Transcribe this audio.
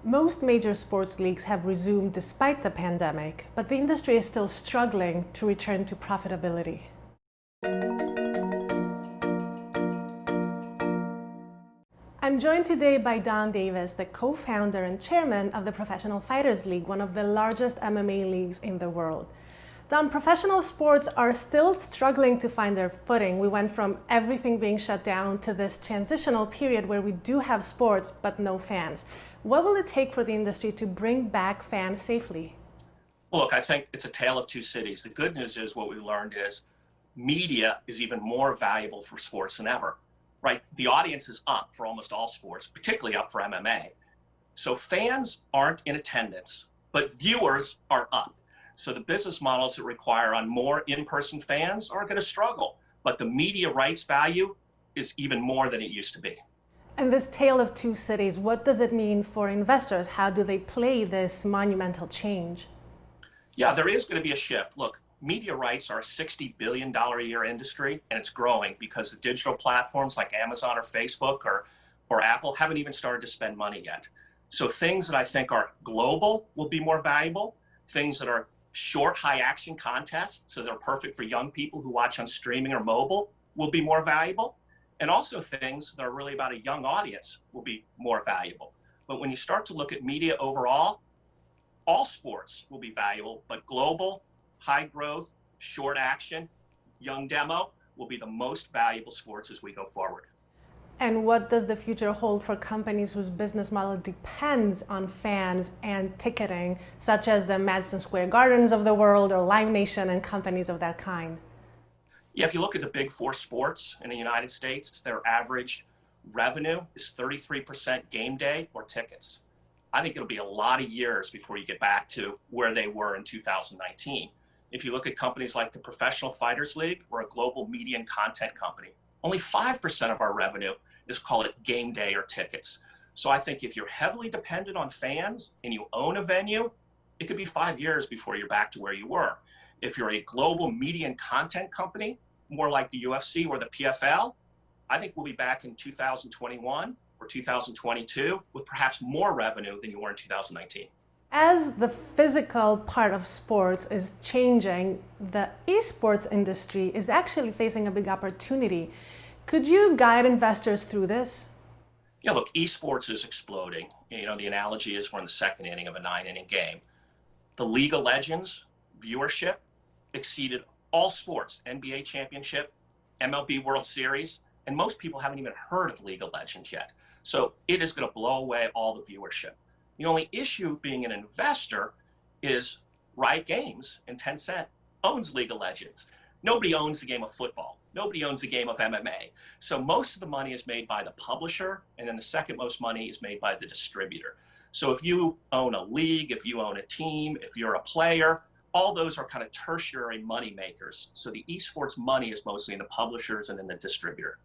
Most major sports leagues have resumed despite the pandemic, but the industry is still struggling to return to profitability. I'm joined today by Donn Davis, the co-founder and chairman of the Professional Fighters League, one of the largest MMA leagues in the world. Donn, professional sports are still struggling to find their footing. We went from everything being shut down to this transitional period where we do have sports but no fans. What will it take for the industry to bring back fans safely? Well, look, I think it's a tale of two cities. The good news is what we learned is media is even more valuable for sports than ever, right? The audience is up for almost all sports, particularly up for MMA. So fans aren't in attendance, but viewers are up. So the business models that require on more in-person fans are going to struggle, but the media rights value is even more than it used to be. And this tale of two cities, what does it mean for investors? How do they play this monumental change? Yeah, there is going to be a shift. Look, media rights are a $60 billion a year industry, and it's growing because the digital platforms like Amazon or Facebook or Apple haven't even started to spend money yet. So things that I think are global will be more valuable. Things that are short, high action contests, so they're perfect for young people who watch on streaming or mobile, will be more valuable. And also things that are really about a young audience will be more valuable. But when you start to look at media overall, all sports will be valuable, but global, high growth, short action, young demo will be the most valuable sports as we go forward. And what does the future hold for companies whose business model depends on fans and ticketing, such as the Madison Square Gardens of the world or Live Nation and companies of that kind? Yeah, if you look at the big four sports in the United States, their average revenue is 33% game day or tickets. I think it'll be a lot of years before you get back to where they were in 2019. If you look at companies like the Professional Fighters League, we're a global media and content company. Only 5% of our revenue is, call it, game day or tickets. So I think if you're heavily dependent on fans and you own a venue, it could be 5 years before you're back to where you were. If you're a global media and content company, more like the UFC or the PFL, I think we'll be back in 2021 or 2022 with perhaps more revenue than you were in 2019. As the physical part of sports is changing, the esports industry is actually facing a big opportunity. Could you guide investors through this? Yeah, look, esports is exploding. You know, the analogy is we're in the second inning of a 9-inning game. The League of Legends viewership exceeded all sports, NBA championship, MLB World Series, and most people haven't even heard of League of Legends yet. So it is going to blow away all the viewership. The only issue being an investor is Riot Games and Tencent owns League of Legends. Nobody owns the game of football. Nobody owns the game of MMA. So most of the money is made by the publisher, and then the second most money is made by the distributor. So if you own a league, if you own a team, if you're a player, all those are kind of tertiary money makers. So the esports money is mostly in the publishers and in the distributor.